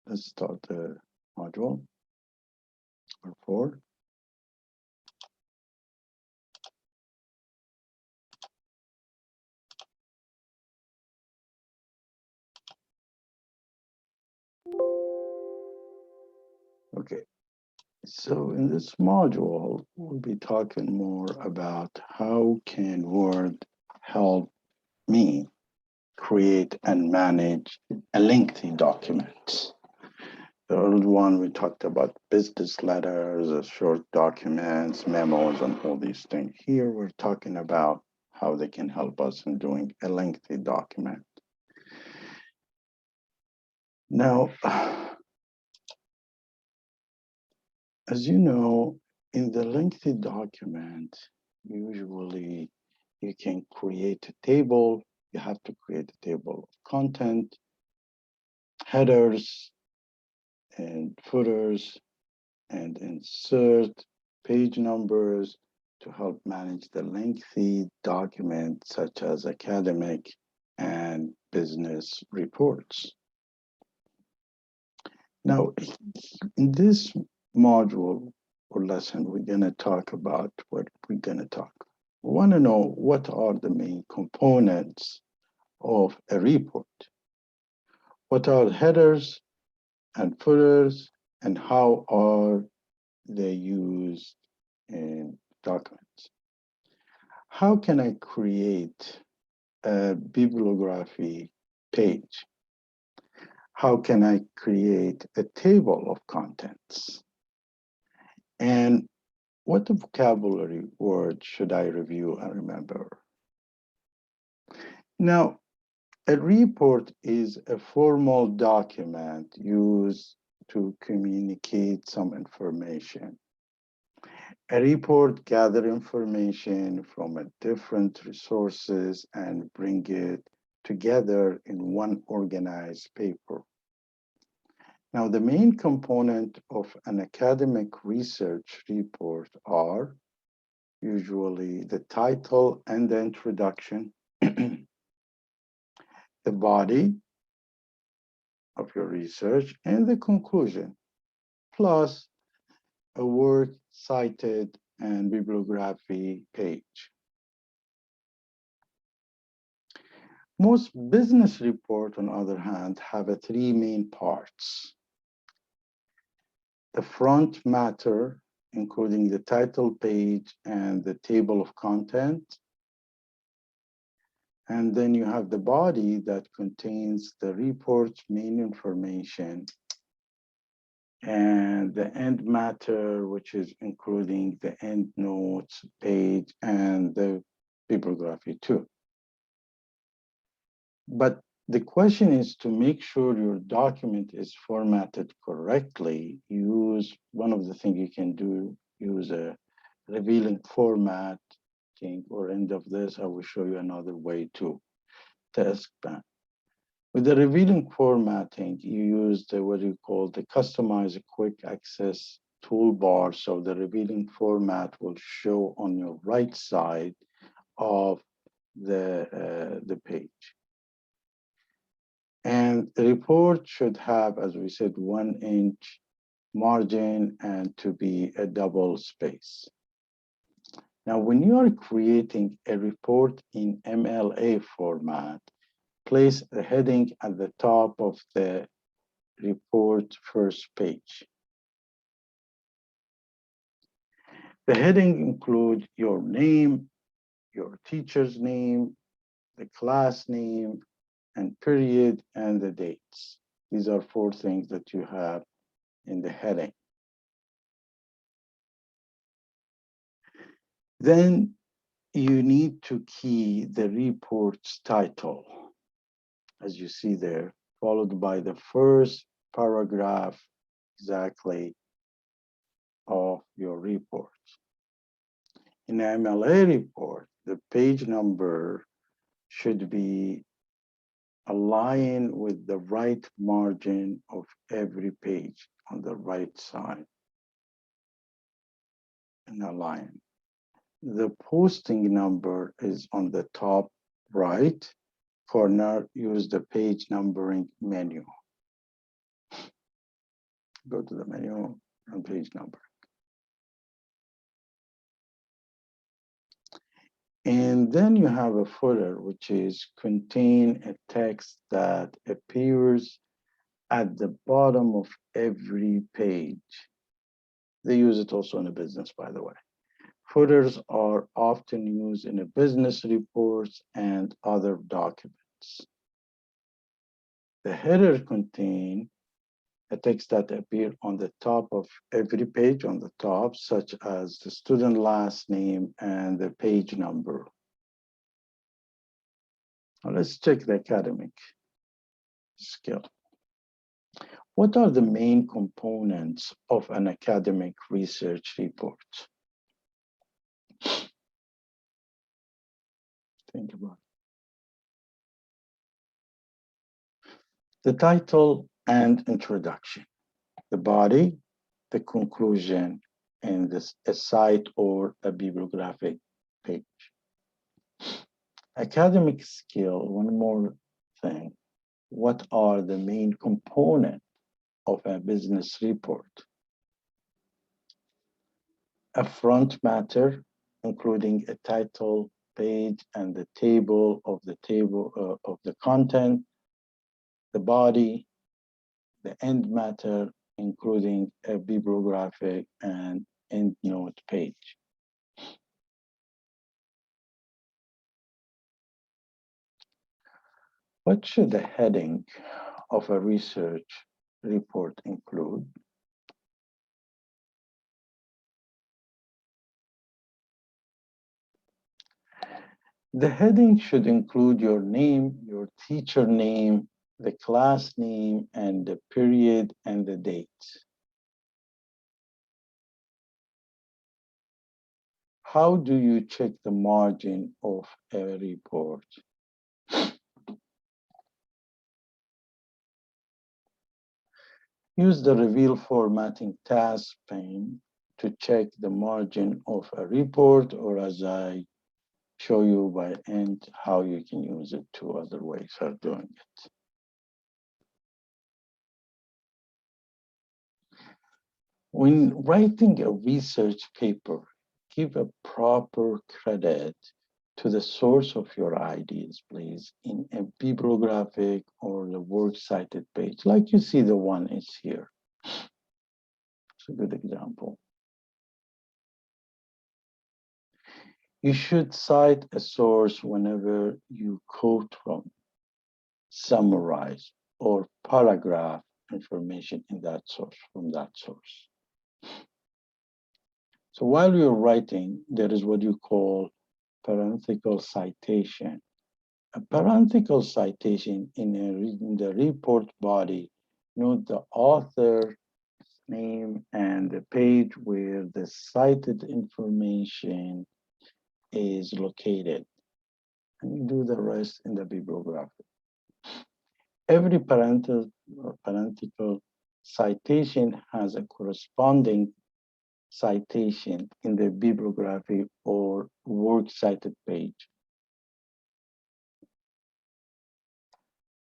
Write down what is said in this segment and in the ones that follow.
let's start the module number 4. Okay, so in this module, we'll be talking more about how can Word help me create and manage a lengthy document. The old one, we talked about business letters, short documents, memos, and all these things. Here, we're talking about how they can help us in doing a lengthy document. Now, as you know, in the lengthy document, usually you can create a table. You have to create a table of content, headers, and footers, and insert page numbers to help manage the lengthy documents such as academic and business reports. Now, in this module or lesson, we're going to talk about what we're going to talk. We want to know what are the main components of a report. What are headers and footers, and how are they used in documents? How can I create a bibliography page? How can I create a table of contents? And what vocabulary words should I review and remember? Now, a report is a formal document used to communicate some information. A report gathers information from different resources and bring it together in one organized paper. Now, the main component of an academic research report are usually the title and the introduction, the body of your research, and the conclusion, plus a word cited and bibliography page. Most business reports, on the other hand, have 3 main parts. The front matter, including the title page and the table of content. And then you have the body that contains the report's main information, and the end matter, which is including the end notes page and the bibliography too. But the question is to make sure your document is formatted correctly. Use one of the things you can do, use a revealing format thing, or end of this, I will show you another way to expand. With the revealing formatting, you use the what you call the customized quick access toolbar. So the revealing format will show on your right side of the page. And the report should have, as we said, 1-inch margin and to be a double space. Now, when you are creating a report in MLA format, place the heading at the top of the report first page. The heading includes your name, your teacher's name, the class name, and period, and the dates. These are 4 things that you have in the heading. Then you need to key the report's title, as you see there, followed by the first paragraph exactly of your report. In an MLA report, the page number should be aligned with the right margin of every page on the right side and align. The posting number is on the top right corner. Use the page numbering menu. Go to the menu and page number. And then you have a footer, which is contain a text that appears at the bottom of every page. They use it also in a business, by the way. Footers are often used in a business reports and other documents. The header contain a text that appear on the top of every page on the top, such as the student last name and the page number. Now let's check the academic skill. What are the main components of an academic research report? Think about it. The title and introduction, the body, the conclusion, and a site or a bibliographic page. Academic skill, one more thing. What are the main components of a business report? A front matter, including a title, page, and the table of the content, the body, the end matter, including a bibliographic and endnote page. What should the heading of a research report include? The heading should include your name, your teacher name, the class name, and the period and the date. How do you check the margin of a report? Use the reveal formatting task pane to check the margin of a report, or as I show you by end, how you can use it. Two other ways of doing it. When writing a research paper, give a proper credit to the source of your ideas, please, in a bibliographic or the works cited page, like you see the one is here. It's a good example. You should cite a source whenever you quote from, summarize, or paragraph information in that source, from that source. So while you're writing, there is what you call parenthetical citation. A parenthetical citation in the report body, note the author name and the page where the cited information is located. And you do the rest in the bibliography. Every parenthetical citation has a corresponding citation in the bibliography or works cited page.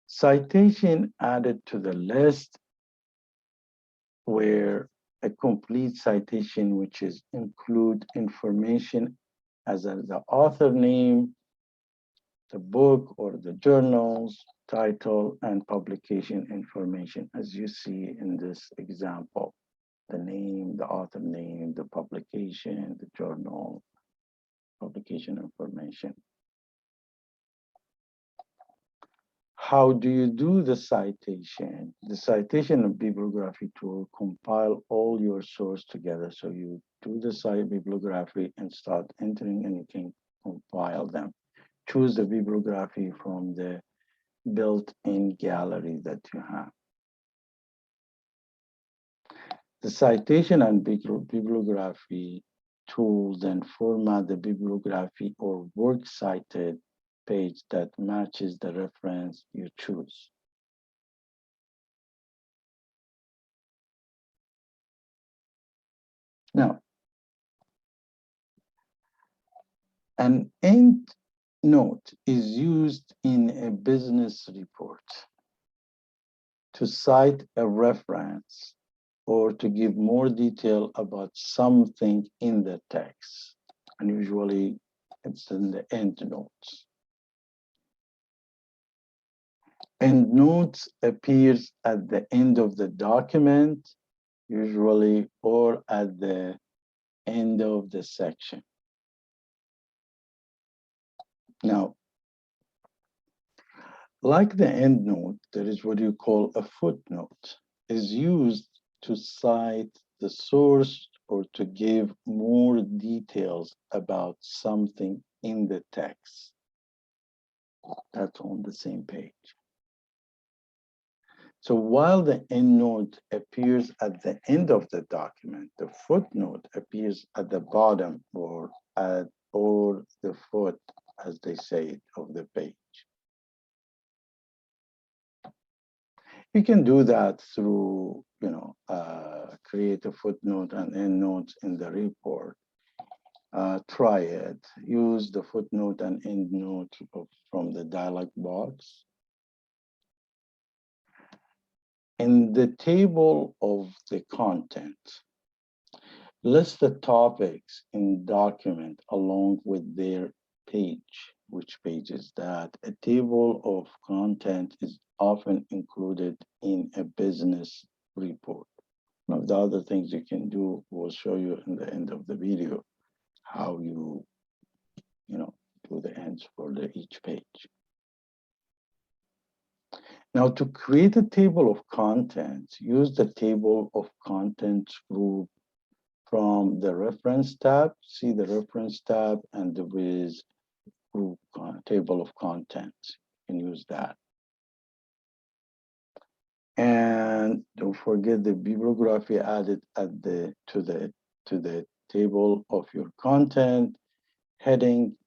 Citation added to the list, where a complete citation, which is include information as the author name, the book or the journals, title, and publication information, as you see in this example. The name, the author name, the publication, the journal, publication information. How do you do the citation? The citation of bibliography tool compile all your source together. So you do the site bibliography and start entering, and you can compile them. Choose the bibliography from the built-in gallery that you have. The citation and bibliography tool then format the bibliography or works cited page that matches the reference you choose. Now, an end note is used in a business report to cite a reference or to give more detail about something in the text. And usually it's in the endnotes. Endnotes appears at the end of the document, usually, or at the end of the section. Now, like the endnote, there is what you call a footnote, is used to cite the source or to give more details about something in the text. That's on the same page. So while the endnote appears at the end of the document, the footnote appears at the bottom or the foot, as they say, of the page. You can do that through, create a footnote and endnotes in the report. Try it. Use the footnote and endnote from the dialog box. In the table of the content, list the topics in document along with their page. Which page is that? A table of content is often included in a business report. One of the other things you can do, we'll show you in the end of the video, how you do the ends for each page. Now, to create a table of contents, use the table of contents group from the reference tab. See the reference tab, and there is group table of contents. You can use that. And don't forget the bibliography added to the table of your content. Heading,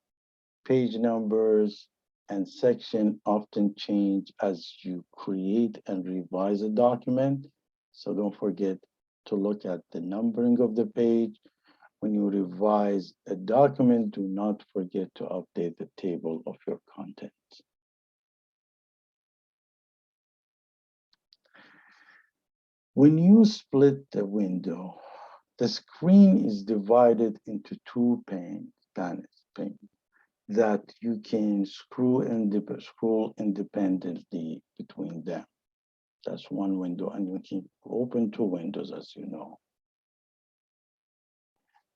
page numbers, and section often change as you create and revise a document. So don't forget to look at the numbering of the page. When you revise a document, do not forget to update the table of your content. When you split the window, the screen is divided into two panes that you can scroll independently between them. That's one window, and you can open two windows, as you know.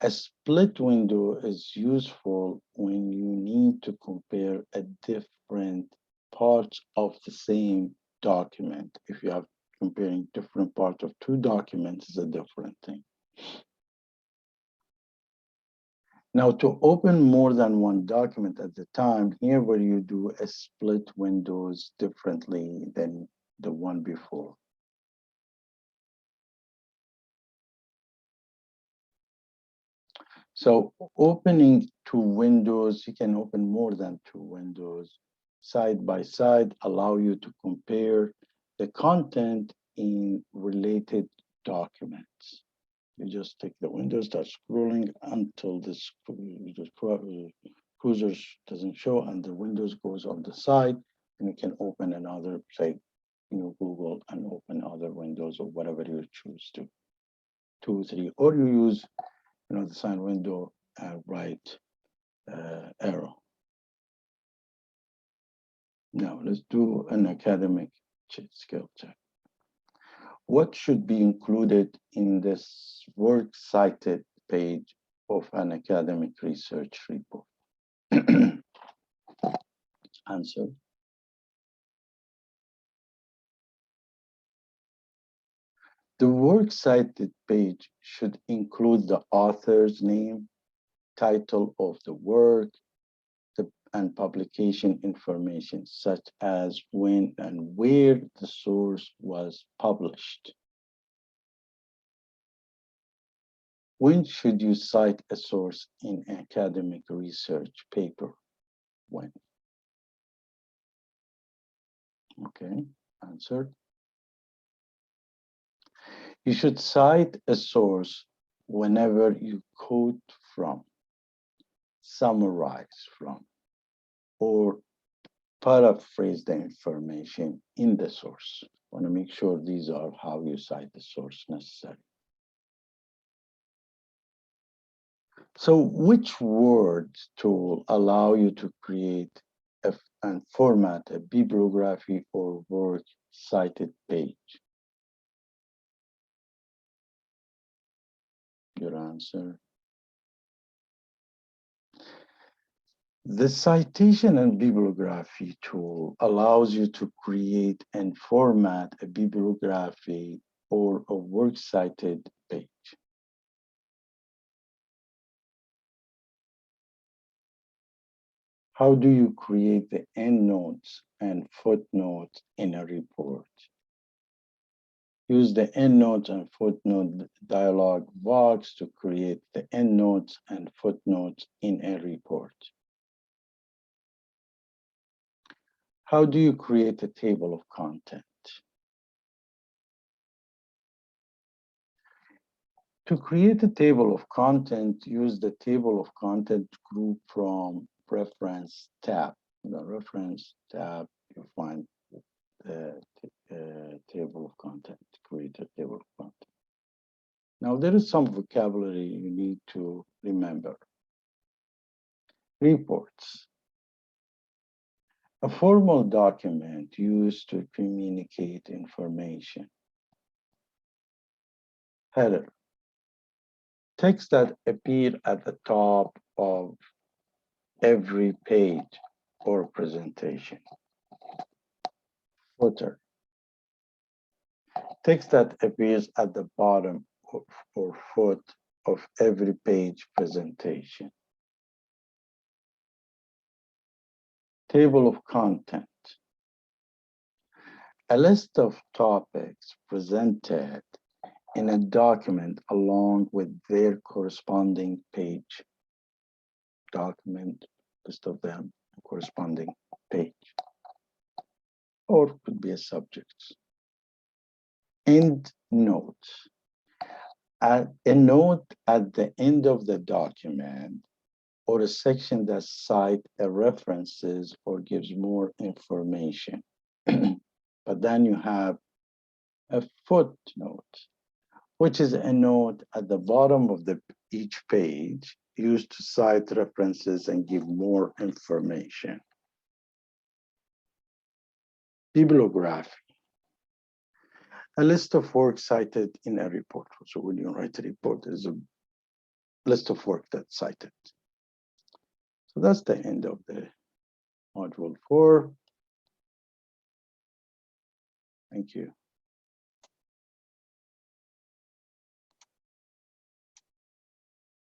A split window is useful when you need to compare a different parts of the same document. If you have comparing different parts of two documents, is a different thing. Now, to open more than one document at a time, here where you do a split windows differently than the one before. So opening two windows, you can open more than two windows side by side, allow you to compare the content in related documents. You just take the window, start scrolling until the cruiser doesn't show and the windows goes on the side, and you can open another, say, Google, and open other windows or whatever you choose to, 2, 3, or you use, the sign window right arrow. Now let's do an academic skill check. What should be included in this works cited page of an academic research report? Answer. The works cited page should include the author's name, title of the work, and publication information, such as when and where the source was published. When should you cite a source in an academic research paper? When? Okay, answer. You should cite a source whenever you quote from, summarize from, or paraphrase the information in the source. Want to make sure these are how you cite the source necessary. So which word tool allow you to create and format a bibliography or works cited page? Your answer. The citation and bibliography tool allows you to create and format a bibliography or a works cited page. How do you create the endnotes and footnotes in a report? Use the endnotes and footnote dialog box to create the endnotes and footnotes in a report. How do you create a table of content? To create a table of content, use the table of content group from reference tab. In the reference tab, you find the table of content, create a table of content. Now, there is some vocabulary you need to remember. Reports. A formal document used to communicate information. Header. Text that appear at the top of every page or presentation. Footer. Text that appears at the bottom or foot of every page presentation. Table of content. A list of topics presented in a document along with their corresponding page. Document, list of them, corresponding page. Or could be a subject. End note. A note at the end of the document or a section that cites references or gives more information. But then you have a footnote, which is a note at the bottom of each page used to cite references and give more information. Bibliography. A list of work cited in a report. So when you write a report, there's a list of work that's cited. So that's the end of the module 4. Thank you.